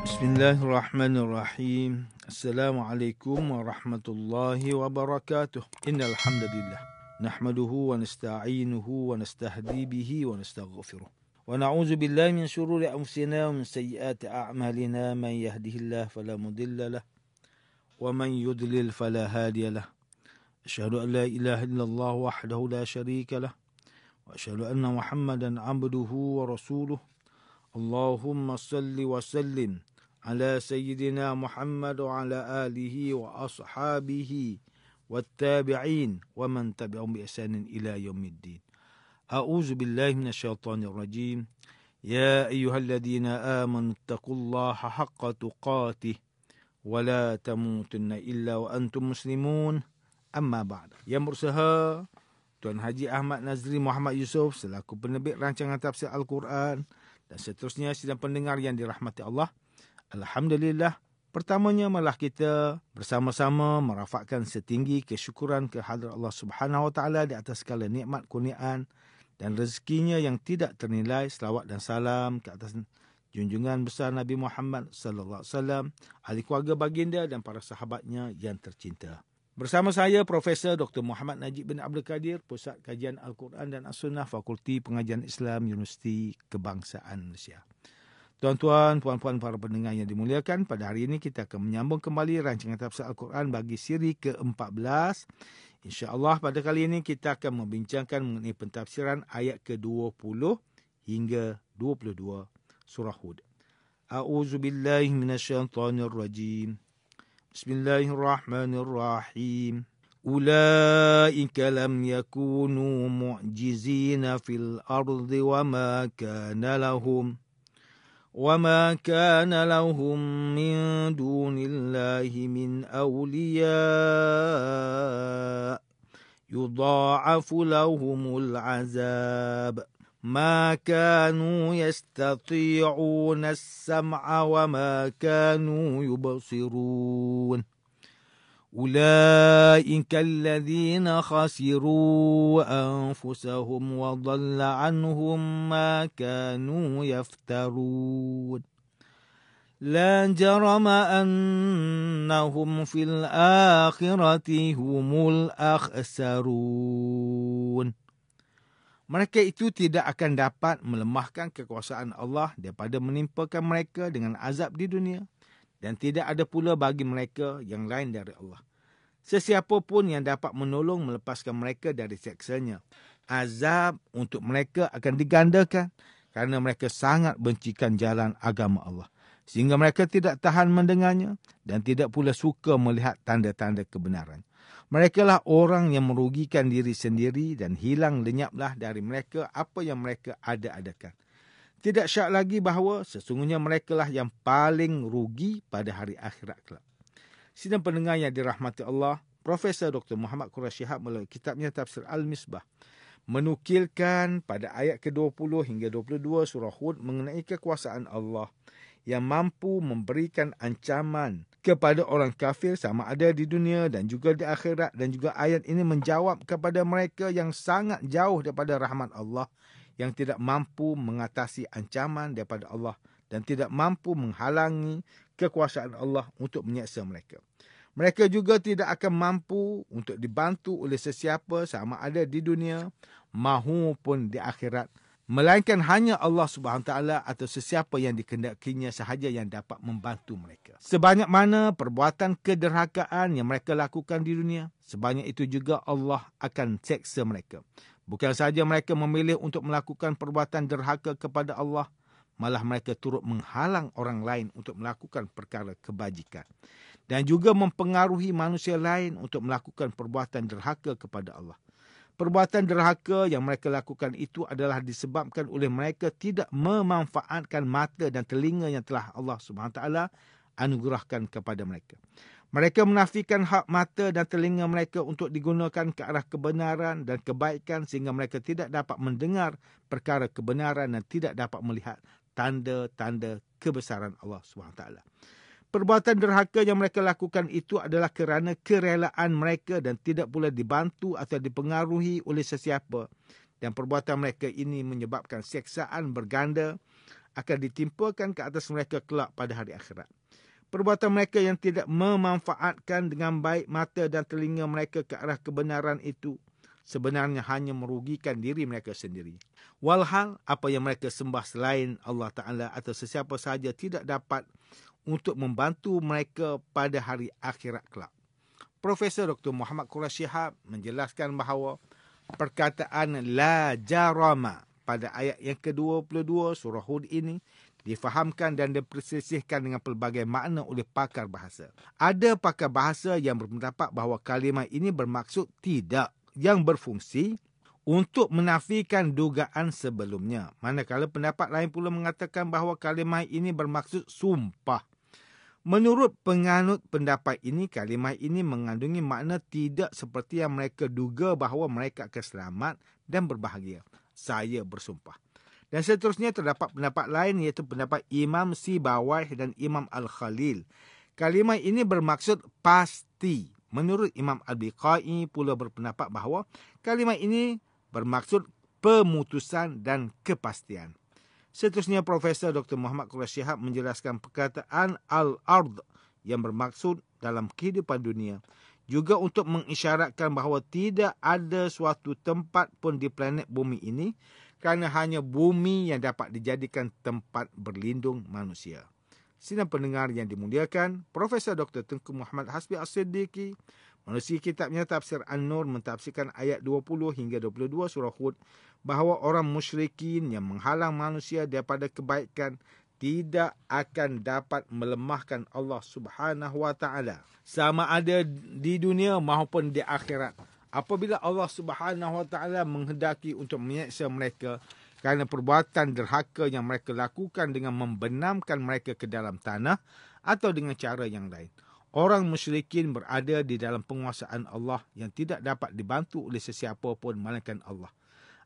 Bismillahirrahmanirrahim. Assalamualaikum warahmatullahi wabarakatuh. Innal hamdalillah nahmaduhu wa nasta'inuhu wa nastahdi bihi wa nastaghfiruh. Wa na'udzu billahi min shururi anfusina wa min sayyiati a'malina. Man yahdihillahu fala mudilla lahu wa man yudlil fala hadiya lahu. Asyhadu an la ilaha illallah wahdahu la syarika lahu wa asyhadu anna Muhammadan 'abduhu wa rasuluh. Allahumma salli wa sallim ala sayyidina Muhammad wa ala alihi wa ashabihi wattabi'in wa man tabi'ahum bi ihsanin ila yaumiddin. A'udzu billahi minasyaitonir rajim. Ya ayyuhalladzina amanu taqullaha haqqa tuqatih wa la tamutunna illa wa antum muslimun. Amma ba'd. Yang berusaha Tuan Haji Ahmad Nazri Muhammad Yusof selaku penerbit rancangan tafsir Al-Quran dan seterusnya sidang pendengar yang dirahmati Allah. Alhamdulillah, pertamanya malah kita bersama-sama merafakkan setinggi kesyukuran kehadrat Allah Subhanahu Wa Taala di atas segala nikmat kurniaan dan rezekinya yang tidak ternilai. Selawat dan salam ke atas junjungan besar Nabi Muhammad sallallahu alaihi wasallam, ahli keluarga baginda dan para sahabatnya yang tercinta. Bersama saya Profesor Dr. Muhammad Najib bin Abdul Qadir, Pusat Kajian Al-Quran dan As-Sunnah, Fakulti Pengajian Islam, Universiti Kebangsaan Malaysia. Tuan-tuan, puan-puan para pendengar yang dimuliakan, pada hari ini kita akan menyambung kembali rancangan tafsir Al-Quran bagi siri ke-14. InsyaAllah pada kali ini kita akan membincangkan mengenai pentafsiran ayat ke-20 hingga 22 surah Hud. A'udzubillahi minasyaitonirrajim. Bismillahirrahmanirrahim. Ulaika lam yakunu mu'jizina fil ardi wa ma kana lahum min dunillahi min awliya yudha'afu lahumul azab ma kanu yastati'una as-sam'a wa ma kanu yubsirun. أولئك الذين خسروا أنفسهم وضل عنهم ما كانوا يفترون لا جرم أنهم في الآخرة هم الأخسرون. Mereka itu tidak akan dapat melemahkan kekuasaan Allah daripada menimpakan mereka dengan azab di dunia, dan tidak ada pula bagi mereka yang lain dari Allah sesiapa pun yang dapat menolong melepaskan mereka dari siksanya. Azab untuk mereka akan digandakan kerana mereka sangat bencikan jalan agama Allah, sehingga mereka tidak tahan mendengarnya dan tidak pula suka melihat tanda-tanda kebenaran. Mereka lah orang yang merugikan diri sendiri dan hilang lenyaplah dari mereka apa yang mereka ada-adakan. Tidak syak lagi bahawa sesungguhnya mereka lah yang paling rugi pada hari akhirat kelak. Sidang pendengar yang dirahmati Allah, Profesor Dr. Muhammad Quraish Shihab melalui kitabnya Tafsir Al-Misbah menukilkan pada ayat ke-20 hingga 22 surah Hud mengenai kekuasaan Allah yang mampu memberikan ancaman kepada orang kafir sama ada di dunia dan juga di akhirat, dan juga ayat ini menjawab kepada mereka yang sangat jauh daripada rahmat Allah, yang tidak mampu mengatasi ancaman daripada Allah dan tidak mampu menghalangi kekuasaan Allah untuk menyeksa mereka. Mereka juga tidak akan mampu untuk dibantu oleh sesiapa sama ada di dunia maupun di akhirat, melainkan hanya Allah Subhanahu Taala atau sesiapa yang dikehendakinya sahaja yang dapat membantu mereka. Sebanyak mana perbuatan kederhakaan yang mereka lakukan di dunia, sebanyak itu juga Allah akan seksa mereka. Bukan sahaja mereka memilih untuk melakukan perbuatan derhaka kepada Allah, malah mereka turut menghalang orang lain untuk melakukan perkara kebajikan dan juga mempengaruhi manusia lain untuk melakukan perbuatan derhaka kepada Allah. Perbuatan derhaka yang mereka lakukan itu adalah disebabkan oleh mereka tidak memanfaatkan mata dan telinga yang telah Allah SWT anugerahkan kepada mereka. Mereka menafikan hak mata dan telinga mereka untuk digunakan ke arah kebenaran dan kebaikan, sehingga mereka tidak dapat mendengar perkara kebenaran dan tidak dapat melihat tanda-tanda kebesaran Allah SWT. Perbuatan derhaka yang mereka lakukan itu adalah kerana kerelaan mereka dan tidak pula dibantu atau dipengaruhi oleh sesiapa. Dan perbuatan mereka ini menyebabkan siksaan berganda akan ditimpakan ke atas mereka kelak pada hari akhirat. Perbuatan mereka yang tidak memanfaatkan dengan baik mata dan telinga mereka ke arah kebenaran itu sebenarnya hanya merugikan diri mereka sendiri. Walhal apa yang mereka sembah selain Allah Ta'ala atau sesiapa sahaja tidak dapat untuk membantu mereka pada hari akhirat kelak. Profesor Dr. Muhammad Quraisy Shihab menjelaskan bahawa perkataan la jarama pada ayat yang ke-22 surah Hud ini difahamkan dan dipersisihkan dengan pelbagai makna oleh pakar bahasa. Ada pakar bahasa yang berpendapat bahawa kalimah ini bermaksud tidak, yang berfungsi untuk menafikan dugaan sebelumnya. Manakala pendapat lain pula mengatakan bahawa kalimah ini bermaksud sumpah. Menurut penganut pendapat ini, kalimah ini mengandungi makna tidak seperti yang mereka duga bahawa mereka akan selamat dan berbahagia. Saya bersumpah. Dan seterusnya terdapat pendapat lain iaitu pendapat Imam Sibawayh dan Imam Al-Khalil. Kalimah ini bermaksud pasti. Menurut Imam Al-Biqai pula berpendapat bahawa kalimah ini bermaksud pemutusan dan kepastian. Seterusnya Profesor Dr. Muhammad Quraisy Shihab menjelaskan perkataan al-ard yang bermaksud dalam kehidupan dunia juga untuk mengisyaratkan bahawa tidak ada suatu tempat pun di planet bumi ini kerana hanya bumi yang dapat dijadikan tempat berlindung manusia. Sidang pendengar yang dimuliakan, Profesor Dr. Tengku Muhammad Hasbi As-Siddiqi, menerusi kitabnya Tafsir An-Nur mentafsirkan ayat 20 hingga 22 surah Hud bahawa orang musyrikin yang menghalang manusia daripada kebaikan tidak akan dapat melemahkan Allah Subhanahu wa taala sama ada di dunia maupun di akhirat. Apabila Allah Subhanahu wa taala menghendaki untuk menyeksa mereka kerana perbuatan derhaka yang mereka lakukan dengan membenamkan mereka ke dalam tanah atau dengan cara yang lain. Orang musyrikin berada di dalam penguasaan Allah yang tidak dapat dibantu oleh sesiapa pun melainkan Allah.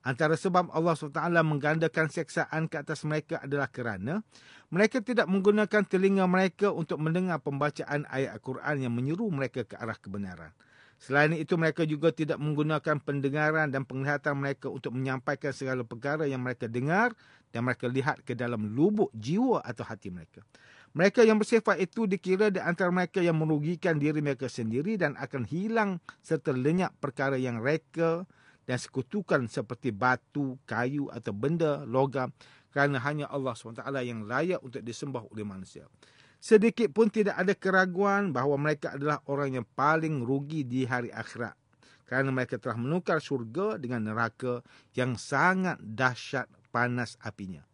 Antara sebab Allah SWT menggandakan seksaan ke atas mereka adalah kerana mereka tidak menggunakan telinga mereka untuk mendengar pembacaan ayat Al-Quran yang menyeru mereka ke arah kebenaran. Selain itu, mereka juga tidak menggunakan pendengaran dan penglihatan mereka untuk menyampaikan segala perkara yang mereka dengar dan mereka lihat ke dalam lubuk jiwa atau hati mereka. Mereka yang bersifat itu dikira di antara mereka yang merugikan diri mereka sendiri dan akan hilang serta lenyap perkara yang reka dan sekutukan seperti batu, kayu atau benda logam kerana hanya Allah SWT yang layak untuk disembah oleh manusia. Sedikit pun tidak ada keraguan bahawa mereka adalah orang yang paling rugi di hari akhirat kerana mereka telah menukar syurga dengan neraka yang sangat dahsyat panas apinya.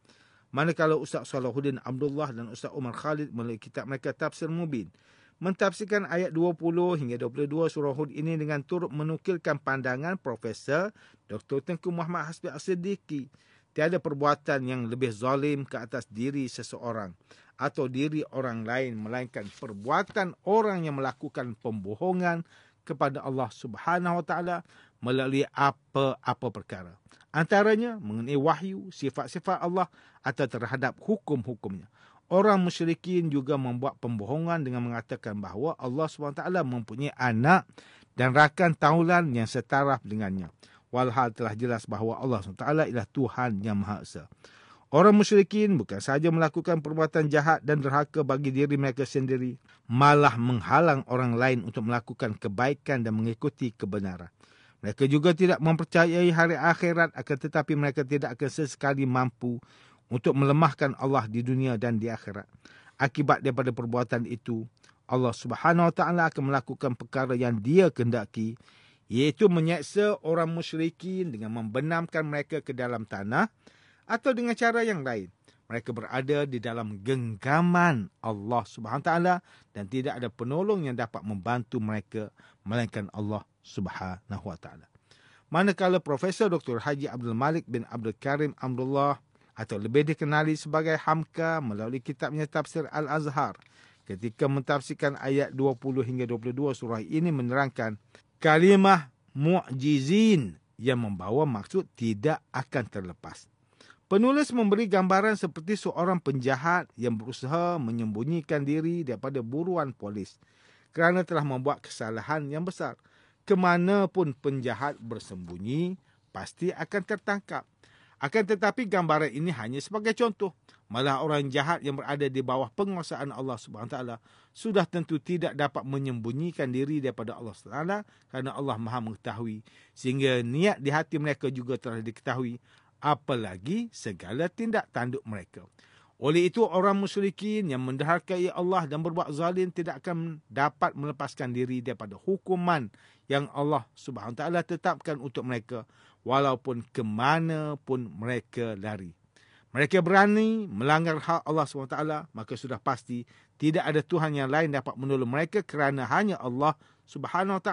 Manakala Ustaz Salahuddin Abdullah dan Ustaz Umar Khalid melalui kitab mereka Tafsir Mubin mentafsirkan ayat 20 hingga 22 surah Hud ini dengan turut menukilkan pandangan Profesor Dr. Tengku Muhammad Hasbi As-Siddiqi. Tiada perbuatan yang lebih zalim ke atas diri seseorang atau diri orang lain melainkan perbuatan orang yang melakukan pembohongan kepada Allah Subhanahu wa taala melalui apa-apa perkara. Antaranya mengenai wahyu, sifat-sifat Allah atau terhadap hukum-hukumnya. Orang musyrikin juga membuat pembohongan dengan mengatakan bahawa Allah SWT mempunyai anak dan rakan taulan yang setaraf dengannya. Walhal telah jelas bahawa Allah SWT ialah Tuhan yang Maha Esa. Orang musyrikin bukan sahaja melakukan perbuatan jahat dan derhaka bagi diri mereka sendiri, malah menghalang orang lain untuk melakukan kebaikan dan mengikuti kebenaran. Mereka juga tidak mempercayai hari akhirat, akan tetapi mereka tidak akan sesekali mampu untuk melemahkan Allah di dunia dan di akhirat. Akibat daripada perbuatan itu, Allah Subhanahu wa taala akan melakukan perkara yang Dia kehendaki, iaitu menyeksa orang musyrikin dengan membenamkan mereka ke dalam tanah atau dengan cara yang lain. Mereka berada di dalam genggaman Allah Subhanahu wa taala dan tidak ada penolong yang dapat membantu mereka melainkan Allah Subhanahu wa taala. Manakala Profesor Dr. Haji Abdul Malik bin Abdul Karim Abdullah atau lebih dikenali sebagai Hamka melalui kitabnya Tafsir Al-Azhar ketika mentafsirkan ayat 20 hingga 22 surah ini menerangkan kalimah mu'jizin yang membawa maksud tidak akan terlepas. Penulis memberi gambaran seperti seorang penjahat yang berusaha menyembunyikan diri daripada buruan polis kerana telah membuat kesalahan yang besar. Kemanapun penjahat bersembunyi, pasti akan tertangkap. Akan tetapi gambaran ini hanya sebagai contoh. Malah orang jahat yang berada di bawah penguasaan Allah SWT sudah tentu tidak dapat menyembunyikan diri daripada Allah SWT kerana Allah Maha mengetahui. Sehingga niat di hati mereka juga telah diketahui, apalagi segala tindak tanduk mereka. Oleh itu, orang musyrikin yang menderhakai Allah dan berbuat zalim tidak akan dapat melepaskan diri daripada hukuman yang Allah SWT tetapkan untuk mereka, walaupun ke mana pun mereka lari. Mereka berani melanggar hak Allah SWT, maka sudah pasti tidak ada Tuhan yang lain dapat menolong mereka kerana hanya Allah SWT,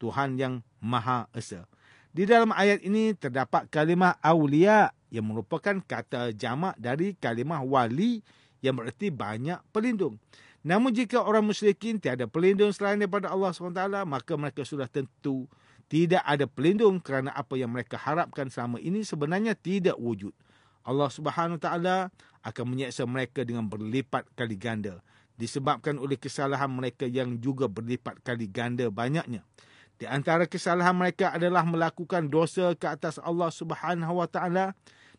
Tuhan yang Maha Esa. Di dalam ayat ini terdapat kalimah awliya yang merupakan kata jamak dari kalimah wali yang bererti banyak pelindung. Namun jika orang musyrikin tiada pelindung selain daripada Allah SWT, maka mereka sudah tentu tidak ada pelindung kerana apa yang mereka harapkan selama ini sebenarnya tidak wujud. Allah Subhanahu Taala akan menyeksa mereka dengan berlipat kali ganda disebabkan oleh kesalahan mereka yang juga berlipat kali ganda banyaknya. Di antara kesalahan mereka adalah melakukan dosa ke atas Allah Subhanahu Wa Taala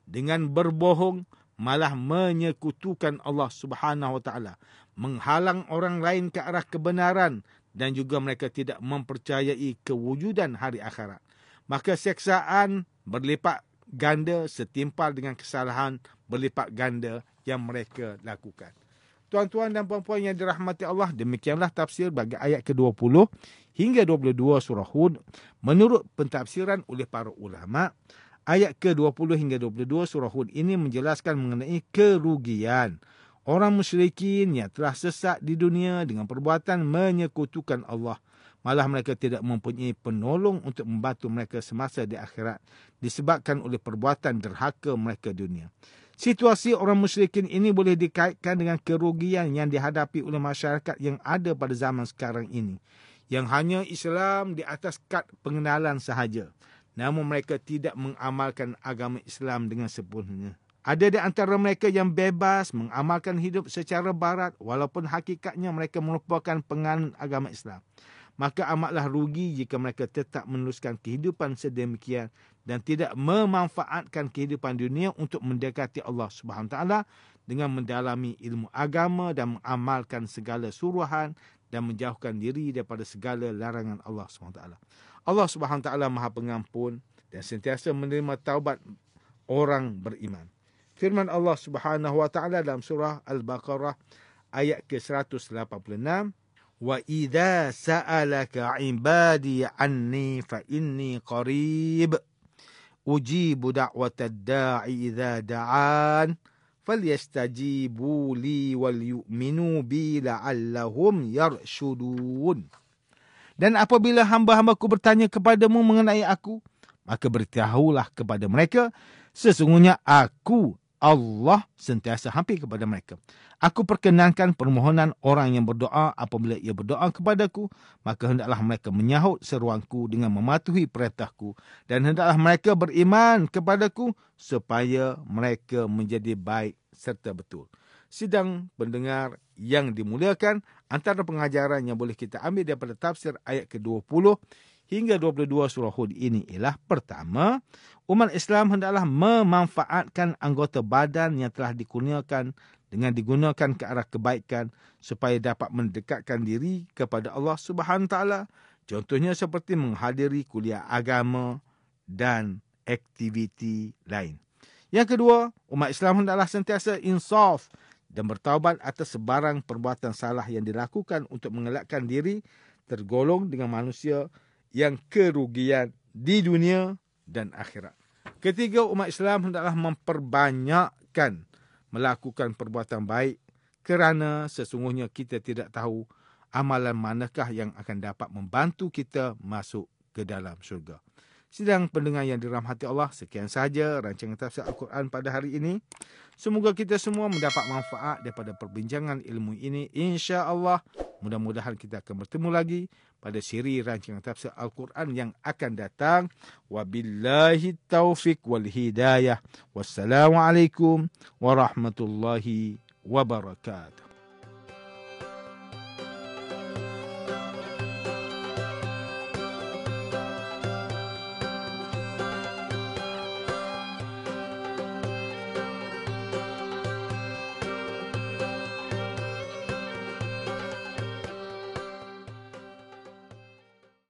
dengan berbohong, malah menyekutukan Allah Subhanahu Wa Taala, menghalang orang lain ke arah kebenaran dan juga mereka tidak mempercayai kewujudan hari akhirat. Maka seksaan berlipat ganda setimpal dengan kesalahan berlipat ganda yang mereka lakukan. Tuan-tuan dan puan-puan yang dirahmati Allah, demikianlah tafsir bagi ayat ke-20 hingga 22 surah Hud. Menurut pentafsiran oleh para ulama, ayat ke-20 hingga 22 surah Hud ini menjelaskan mengenai kerugian orang musyrikin yang telah sesat di dunia dengan perbuatan menyekutukan Allah. Malah mereka tidak mempunyai penolong untuk membantu mereka semasa di akhirat disebabkan oleh perbuatan derhaka mereka di dunia. Situasi orang musyrikin ini boleh dikaitkan dengan kerugian yang dihadapi oleh masyarakat yang ada pada zaman sekarang ini, yang hanya Islam di atas kad pengenalan sahaja, namun mereka tidak mengamalkan agama Islam dengan sempurna. Ada di antara mereka yang bebas mengamalkan hidup secara barat walaupun hakikatnya mereka merupakan penganut agama Islam. Maka amatlah rugi jika mereka tetap meneruskan kehidupan sedemikian dan tidak memanfaatkan kehidupan dunia untuk mendekati Allah Subhanahu Taala dengan mendalami ilmu agama dan mengamalkan segala suruhan dan menjauhkan diri daripada segala larangan Allah Subhanahu Taala. Allah Subhanahu Taala Maha Pengampun dan sentiasa menerima taubat orang beriman. Firman Allah Subhanahu Wa Taala dalam surah Al-Baqarah ayat ke-186, wa idza sa'alaka 'ibadi 'anni fa inni qarib ujibu da'watad da'i idza da'an falyastajibu li wal yu'minu bi la'allahum yarshudun. Dan apabila hamba-hambaku bertanya kepadamu mengenai aku, maka beritahulah kepada mereka, sesungguhnya aku Allah sentiasa hampir kepada mereka. Aku perkenankan permohonan orang yang berdoa apabila ia berdoa kepadaku, maka hendaklah mereka menyahut seruanku dengan mematuhi perintahku, dan hendaklah mereka beriman kepadaku supaya mereka menjadi baik serta betul. Sidang pendengar yang dimuliakan, antara pengajaran yang boleh kita ambil daripada tafsir ayat ke-20 hingga 22 surah Hud ini ialah, pertama, umat Islam hendaklah memanfaatkan anggota badan yang telah dikurniakan dengan digunakan ke arah kebaikan supaya dapat mendekatkan diri kepada Allah Subhanahu Taala. Contohnya seperti menghadiri kuliah agama dan aktiviti lain. Yang kedua, umat Islam hendaklah sentiasa insaf dan bertaubat atas sebarang perbuatan salah yang dilakukan untuk mengelakkan diri tergolong dengan manusia yang kerugian di dunia dan akhirat. Ketiga, umat Islam hendaklah memperbanyakkan melakukan perbuatan baik kerana sesungguhnya kita tidak tahu amalan manakah yang akan dapat membantu kita masuk ke dalam syurga. Sidang pendengar yang dirahmati Allah, sekian sahaja rancangan tafsir Al-Quran pada hari ini. Semoga kita semua mendapat manfaat daripada perbincangan ilmu ini. InsyaAllah, mudah-mudahan kita akan bertemu lagi pada siri rancangan tafsir Al-Quran yang akan datang. Wabillahi taufiq wal hidayah. Wassalamualaikum warahmatullahi wabarakatuh.